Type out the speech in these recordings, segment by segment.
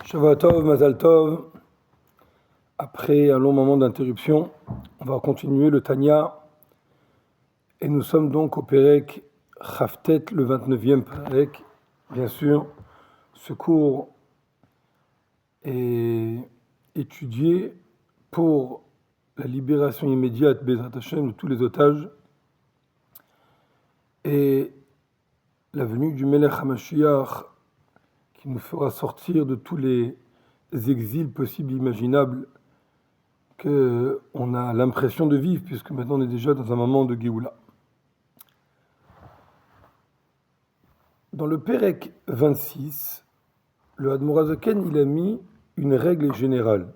Shavua Tov, Mazal Tov. Après un long moment d'interruption, on va continuer le Tanya. Et nous sommes donc au Pérec Chaftet, le 29e Pérec. Bien sûr, ce cours est étudié pour la libération immédiate, Bezrat Hashem, de tous les otages et la venue du Melech HaMashiach qui nous fera sortir de tous les exils possibles et imaginables qu'on a l'impression de vivre, puisque maintenant on est déjà dans un moment de Géoula. Dans le Pérec 26, le Admor HaZaken, il a mis une règle générale.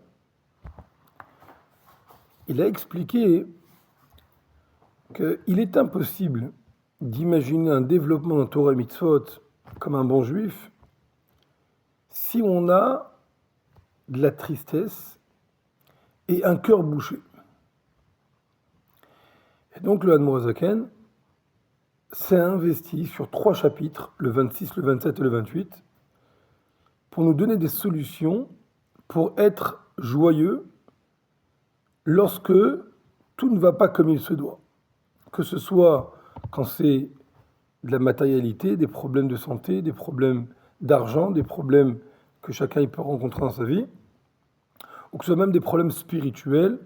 Il a expliqué qu'il est impossible d'imaginer un développement d'un Torah Mitzvot comme un bon juif si on a de la tristesse et un cœur bouché. Et donc le Admor HaZaken s'est investi sur 3 chapitres, le 26, le 27 et le 28, pour nous donner des solutions pour être joyeux lorsque tout ne va pas comme il se doit. Que ce soit quand c'est de la matérialité, des problèmes de santé, des problèmes d'argent, des problèmes que chacun peut rencontrer dans sa vie, ou que ce soit même des problèmes spirituels,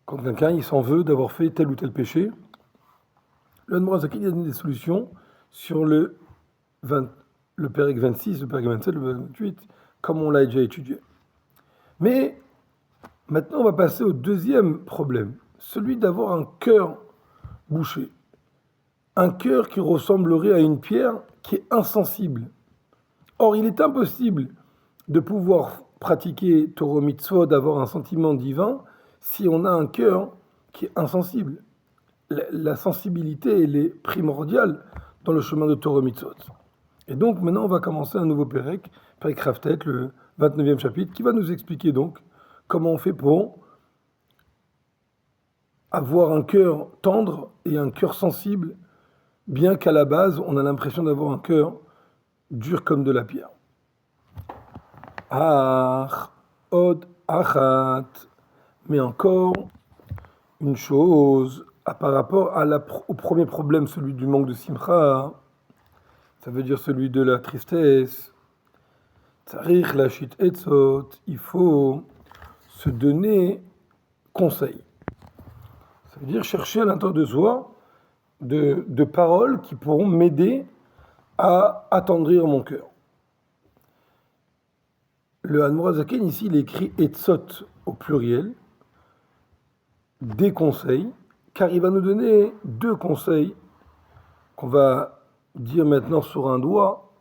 quand quelqu'un il s'en veut d'avoir fait tel ou tel péché. Le Admor HaZaken a donné des solutions sur le Pérec 26, le Pérec 27, le 28, comme on l'a déjà étudié. Mais maintenant, on va passer au deuxième problème, celui d'avoir un cœur bouché. Un cœur qui ressemblerait à une pierre qui est insensible. Or, il est impossible de pouvoir pratiquer Torah Mitzvot, d'avoir un sentiment divin, si on a un cœur qui est insensible. La sensibilité, elle est primordiale dans le chemin de Torah Mitzvot. Et donc, maintenant, on va commencer un nouveau Pérec, Pérec Chaftet, le 29e chapitre, qui va nous expliquer donc comment on fait pour avoir un cœur tendre et un cœur sensible, bien qu'à la base, on a l'impression d'avoir un cœur dur comme de la pierre. Ah, od achat. Mais encore une chose, par rapport au premier problème, celui du manque de simcha, ça veut dire celui de la tristesse. Tzarich lashit etzot, il faut se donner conseil. Ça veut dire chercher à l'intérieur de soi de paroles qui pourront m'aider à attendrir mon cœur. Le Admor HaZaken, ici, il écrit etzot au pluriel, des conseils, car il va nous donner 2 conseils qu'on va dire maintenant sur un doigt.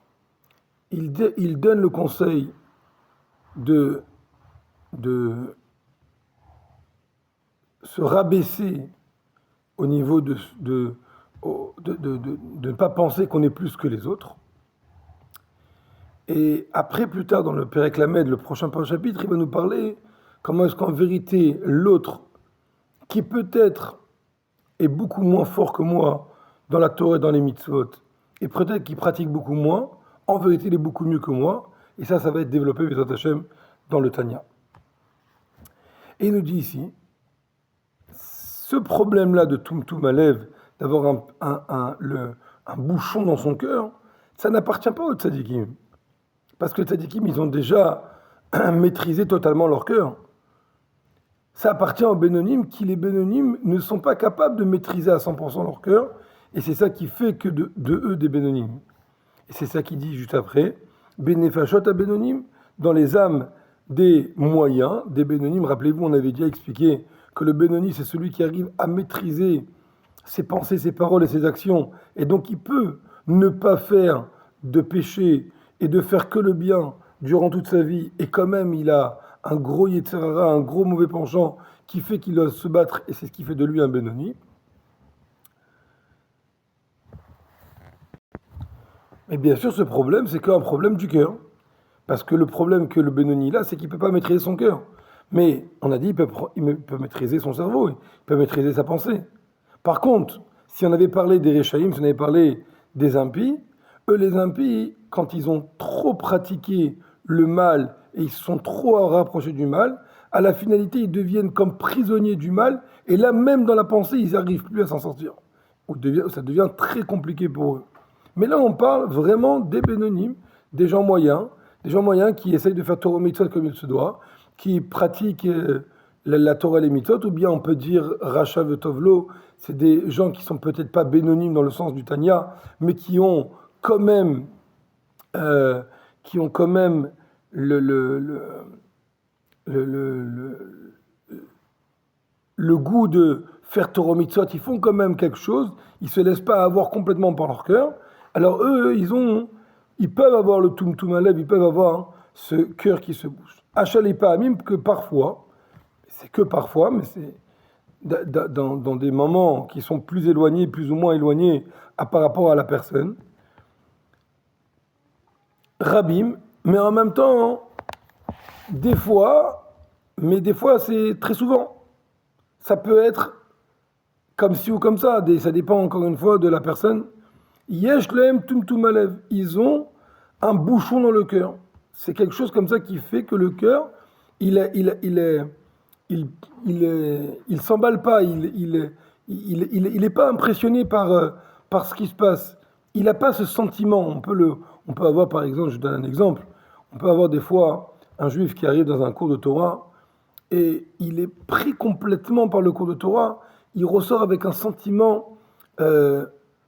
Il donne le conseil de se rabaisser au niveau de ne pas penser qu'on est plus que les autres. Et après, plus tard, dans le Pérec Lamed, le prochain chapitre, il va nous parler comment est-ce qu'en vérité, l'autre, qui peut-être est beaucoup moins fort que moi dans la Torah et dans les mitzvot, et peut-être qui pratique beaucoup moins, en vérité, il est beaucoup mieux que moi, et ça va être développé, Bezrat Hashem, dans le Tanya. Et il nous dit ici, ce problème-là de Tumtum Alev, d'avoir un bouchon dans son cœur, ça n'appartient pas aux tzadikim. Parce que les tzadikim, ils ont déjà maîtrisé totalement leur cœur. Ça appartient aux bénonymes qui, les bénonymes, ne sont pas capables de maîtriser à 100% leur cœur, et c'est ça qui fait que de eux des bénonymes. Et c'est ça qui dit juste après, Benefashot à bénonymes, dans les âmes des moyens, des bénonymes. Rappelez-vous, on avait déjà expliqué que le bénonyme, c'est celui qui arrive à maîtriser ses pensées, ses paroles et ses actions, et donc il peut ne pas faire de péché et de faire que le bien durant toute sa vie, et quand même il a un gros Yetzer Hara, un gros mauvais penchant qui fait qu'il doit se battre, et c'est ce qui fait de lui un Benoni. Mais bien sûr, ce problème, c'est qu'un problème du cœur. Parce que le problème que le Benoni a, c'est qu'il ne peut pas maîtriser son cœur. Mais on a dit il peut maîtriser son cerveau, il peut maîtriser sa pensée. Par contre, si on avait parlé des Réchaïm, si on avait parlé des impies, eux les impies, quand ils ont trop pratiqué le mal et ils se sont trop rapprochés du mal, à la finalité, ils deviennent comme prisonniers du mal, et là, même dans la pensée, ils n'arrivent plus à s'en sortir. Ça devient très compliqué pour eux. Mais là, on parle vraiment des bénonymes, des gens moyens qui essayent de faire Torah mitzvot comme il se doit, qui pratiquent la Torah et les mitzvot, ou bien on peut dire Racha Vetovlo, c'est des gens qui sont peut-être pas bénonymes dans le sens du Tanya, mais qui ont quand même, euh, le, le, le, le, le goût de faire Torah mitzvot, ils font quand même quelque chose, ils se laissent pas avoir complètement par leur cœur. Alors eux, ils peuvent avoir le tumtum alev, ils peuvent avoir ce cœur qui se bouge. Achal et pas amim que parfois, c'est que parfois, mais c'est dans des moments qui sont plus éloignés, plus ou moins éloignés par rapport à la personne. Rabim, mais en même temps, des fois, mais des fois c'est très souvent. Ça peut être comme ci ou comme ça, ça dépend encore une fois de la personne. Yesh lehem tumtum alev, ils ont un bouchon dans le cœur. C'est quelque chose comme ça qui fait que le cœur, il s'emballe pas, il est pas impressionné par ce qui se passe. Il n'a pas ce sentiment. On peut avoir par exemple, je donne un exemple, on peut avoir des fois un juif qui arrive dans un cours de Torah et il est pris complètement par le cours de Torah, il ressort avec un sentiment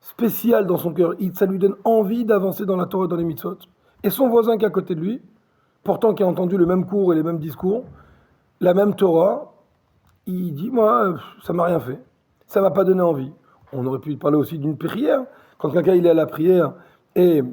spécial dans son cœur. Ça lui donne envie d'avancer dans la Torah et dans les mitzvot. Et son voisin qui est à côté de lui, pourtant qui a entendu le même cours et les mêmes discours, la même Torah, il dit, moi, ça m'a rien fait. Ça m'a pas donné envie. On aurait pu parler aussi d'une prière. Quand quelqu'un il est à la prière et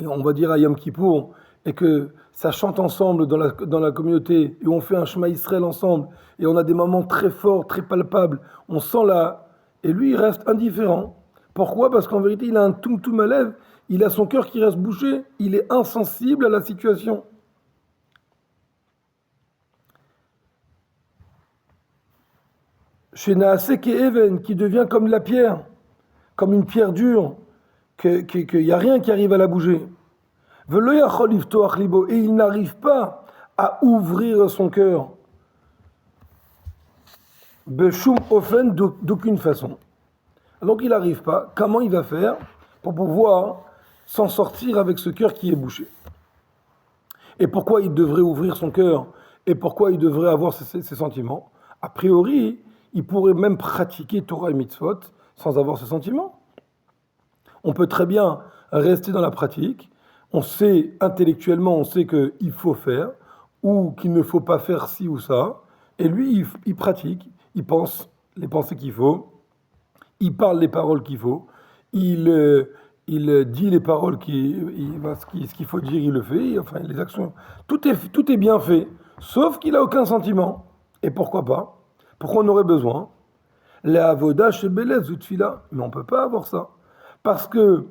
on va dire à Yom Kippour, et que ça chante ensemble dans la communauté, et on fait un Shema Israël ensemble, et on a des moments très forts, très palpables, on sent là, et lui il reste indifférent. Pourquoi? Parce qu'en vérité il a un tumtum alev, il a son cœur qui reste bouché, il est insensible à la situation. Chez Naasek et Even, qui devient comme la pierre, comme une pierre dure, qu'il n'y a rien qui arrive à la bouger. Et il n'arrive pas à ouvrir son cœur. Beshum ofen, d'aucune façon. Donc il n'arrive pas. Comment il va faire pour pouvoir s'en sortir avec ce cœur qui est bouché? Et pourquoi il devrait ouvrir son cœur? Et pourquoi il devrait avoir ces sentiments? A priori, il pourrait même pratiquer Torah et Mitzvot sans avoir ce sentiment. On peut très bien rester dans la pratique. On sait intellectuellement, on sait qu'il faut faire ou qu'il ne faut pas faire ci ou ça. Et lui, il pratique, il pense les pensées qu'il faut, il parle les paroles qu'il faut, il dit les paroles, ce qu'il faut dire, il le fait, enfin les actions. Tout est bien fait, sauf qu'il n'a aucun sentiment. Et pourquoi pas? Pourquoi on aurait besoin? La avoda chez Belez ou Tfila. Mais on ne peut pas avoir ça. Parce que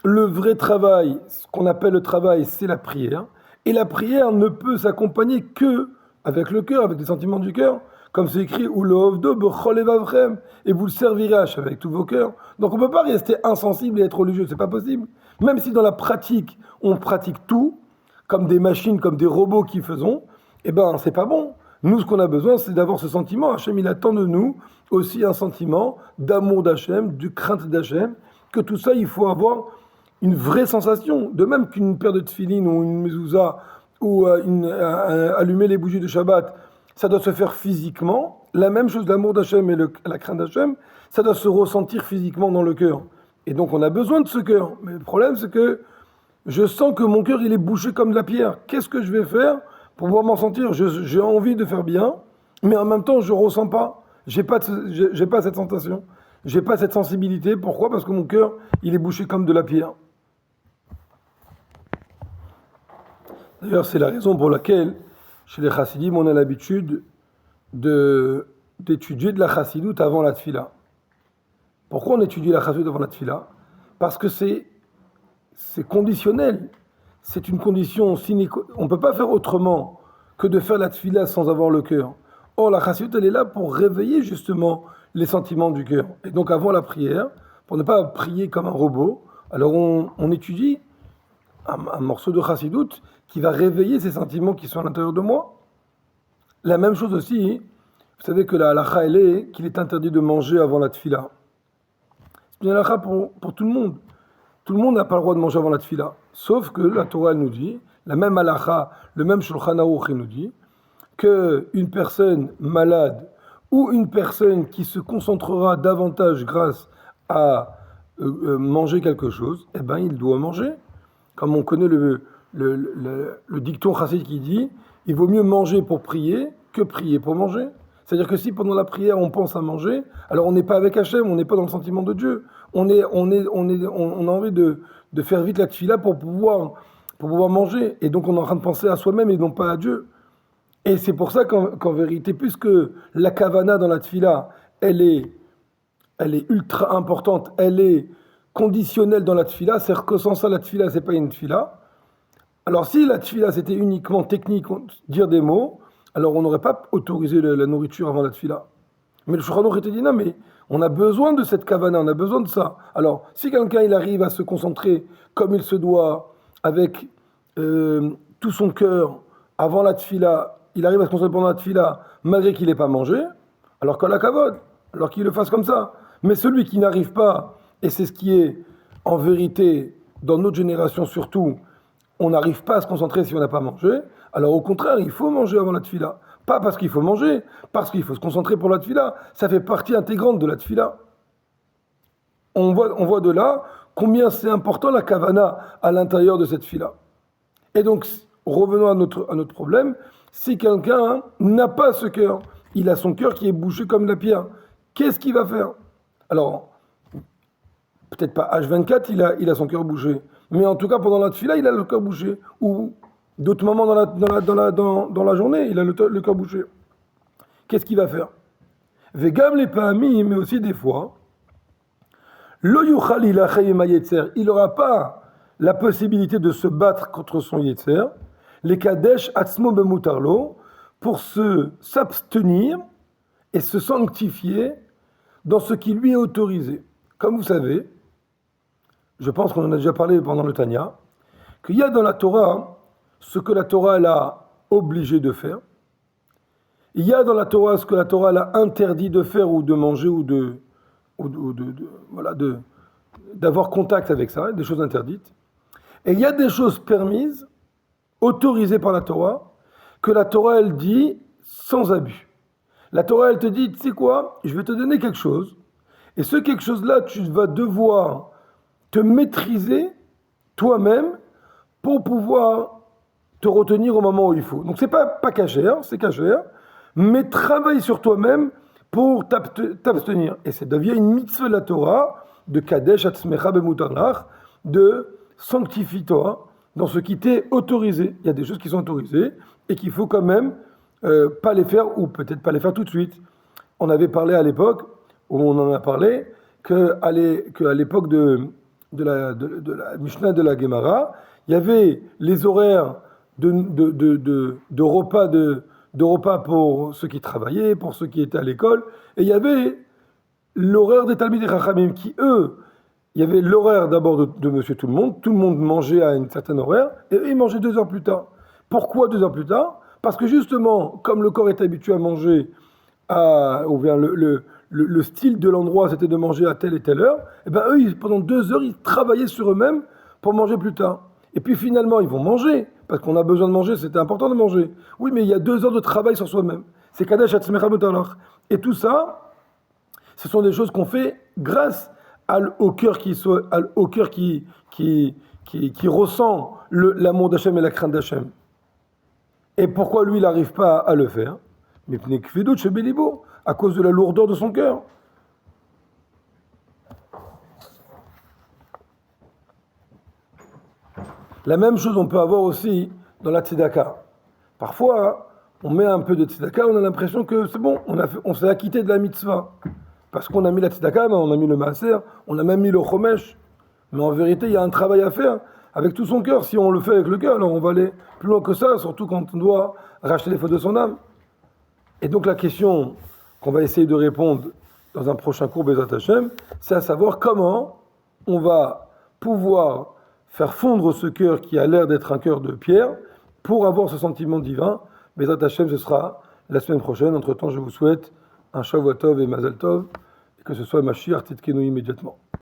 le vrai travail, ce qu'on appelle le travail, c'est la prière. Et la prière ne peut s'accompagner que avec le cœur, avec les sentiments du cœur. Comme c'est écrit, ou le hovdo bechol evavrem, et vous le servirez avec tous vos cœurs. Donc on ne peut pas rester insensible et être religieux, c'est pas possible. Même si dans la pratique, on pratique tout, comme des machines, comme des robots qui faisons, eh ben c'est pas bon. Nous, ce qu'on a besoin, c'est d'avoir ce sentiment. Hachem, il attend de nous aussi un sentiment d'amour d'Hachem, de crainte d'Hachem, que tout ça, il faut avoir une vraie sensation. De même qu'une paire de tefilines ou une mezouza ou allumer les bougies de Shabbat, ça doit se faire physiquement. La même chose, l'amour d'Hachem et la crainte d'Hachem, ça doit se ressentir physiquement dans le cœur. Et donc, on a besoin de ce cœur. Mais le problème, c'est que je sens que mon cœur, il est bouché comme de la pierre. Qu'est-ce que je vais faire pour pouvoir m'en sentir? J'ai envie de faire bien, mais en même temps, je ne ressens pas. J'ai pas cette sensation. J'ai pas cette sensibilité. Pourquoi? Parce que mon cœur, il est bouché comme de la pierre. D'ailleurs, c'est la raison pour laquelle, chez les chassidim, on a l'habitude d'étudier de la chassidoute avant la tfila. Pourquoi on étudie la chassidoute avant la tfila? Parce que c'est conditionnel. C'est une condition on ne peut pas faire autrement que de faire la tfila sans avoir le cœur. Or, la chassidoute, elle est là pour réveiller justement les sentiments du cœur. Et donc, avant la prière, pour ne pas prier comme un robot, alors on étudie un morceau de chassidoute qui va réveiller ces sentiments qui sont à l'intérieur de moi. La même chose aussi, vous savez que la halakha, elle est qu'il est interdit de manger avant la tfila. C'est une halakha pour tout le monde. Tout le monde n'a pas le droit de manger avant la tfila. Sauf que la Torah, elle nous dit, la même halakha, le même Shulchan Aruch, il nous dit, qu'une personne malade ou une personne qui se concentrera davantage grâce à manger quelque chose, eh ben, il doit manger. Comme on connaît le dicton chassid qui dit, il vaut mieux manger pour prier que prier pour manger. C'est-à-dire que si pendant la prière on pense à manger, alors on n'est pas avec Hachem, on n'est pas dans le sentiment de Dieu. On a envie de faire vite la tfila pour pouvoir manger. Et donc on est en train de penser à soi-même et non pas à Dieu. Et c'est pour ça qu'en vérité, puisque la kavana dans la tfila, elle est ultra importante, elle est conditionnelle dans la tfila, c'est-à-dire que sans ça, la tfila, c'est pas une tfila. Alors si la tfila, c'était uniquement technique, dire des mots, alors on n'aurait pas autorisé la nourriture avant la tfila. Mais le Shulchan Aruch était dit, non, mais on a besoin de cette kavana, on a besoin de ça. Alors, si quelqu'un, il arrive à se concentrer comme il se doit, avec tout son cœur, avant la tfila, il arrive à se concentrer pendant la tfila, malgré qu'il n'ait pas mangé, alors qu'à la kavod, alors qu'il le fasse comme ça. Mais celui qui n'arrive pas, et c'est ce qui est en vérité, dans notre génération surtout, on n'arrive pas à se concentrer si on n'a pas mangé, alors au contraire, il faut manger avant la tfila. Pas parce qu'il faut manger, parce qu'il faut se concentrer pour la tfila. Ça fait partie intégrante de la tfila. On voit de là combien c'est important la kavana à l'intérieur de cette tfila. Et donc, revenons à notre problème. Si quelqu'un n'a pas ce cœur, il a son cœur qui est bouché comme la pierre, qu'est-ce qu'il va faire? Alors, peut-être pas H24, il a son cœur bouché. Mais en tout cas, pendant la tfila, il a le cœur bouché. Ou d'autres moments dans la journée, il a le cœur bouché. Qu'est-ce qu'il va faire? Vegam les pa'amim, mais aussi des fois, lo yuchal ilachay ma yetzer, il n'aura pas la possibilité de se battre contre son yetzer, les kadesh atzmo bemutarlo, pour s'abstenir et se sanctifier dans ce qui lui est autorisé. Comme vous savez, je pense qu'on en a déjà parlé pendant le Tanya, qu'il y a dans la Torah ce que la Torah elle a obligé de faire. Il y a dans la Torah ce que la Torah elle a interdit de faire ou de manger ou d'avoir contact avec ça, des choses interdites. Et il y a des choses permises, autorisées par la Torah, que la Torah elle dit sans abus. La Torah elle te dit, tu sais quoi, je vais te donner quelque chose, et ce quelque chose-là, tu vas devoir te maîtriser toi-même pour pouvoir te retenir au moment où il faut. Donc c'est pas cachère, c'est cachère, mais travaille sur toi-même pour t'abstenir. Et ça devient une mitzvah de la Torah, de Kadesh Atzmecha Bemutarlach, de sanctifie-toi dans ce qui t'est autorisé. Il y a des choses qui sont autorisées et qu'il faut quand même pas les faire, ou peut-être pas les faire tout de suite. On avait parlé à l'époque, où on en a parlé, qu'à l'époque de la Mishnah de la Gemara, il y avait les horaires de repas pour ceux qui travaillaient, pour ceux qui étaient à l'école, et il y avait l'horaire des Talmidei Chachamim qui, eux, il y avait l'horaire d'abord de Monsieur Tout le monde mangeait à une certaine horaire, et eux, ils mangeaient 2 heures plus tard. Pourquoi 2 heures plus tard? Parce que justement, comme le corps est habitué à manger, ou bien le style de l'endroit, c'était de manger à telle et telle heure, et bien eux, pendant 2 heures, ils travaillaient sur eux-mêmes pour manger plus tard. Et puis finalement, ils vont manger, parce qu'on a besoin de manger, c'était important de manger. Oui, mais il y a 2 heures de travail sur soi-même. C'est Kadesh Atzmecha Bemutarlach. Et tout ça, ce sont des choses qu'on fait grâce au cœur qui ressent l'amour d'Hachem et la crainte d'Hachem. Et pourquoi lui, il n'arrive pas à le faire? Mais à cause de la lourdeur de son cœur. La même chose on peut avoir aussi dans la tzedaka. Parfois, on met un peu de tzedaka, on a l'impression que c'est bon, on s'est acquitté de la mitzvah. Parce qu'on a mis la tzedaka, on a mis le maaser, on a même mis le chomesh. Mais en vérité, il y a un travail à faire avec tout son cœur. Si on le fait avec le cœur, alors on va aller plus loin que ça, surtout quand on doit racheter les fautes de son âme. Et donc la question qu'on va essayer de répondre dans un prochain cours Bezat Hashem, c'est à savoir comment on va pouvoir faire fondre ce cœur qui a l'air d'être un cœur de pierre pour avoir ce sentiment divin. Bezrat Hashem, ce sera la semaine prochaine. Entre-temps, je vous souhaite un Shavuot Tov et Mazal Tov, et que ce soit Mashiach Tzidkenu immédiatement.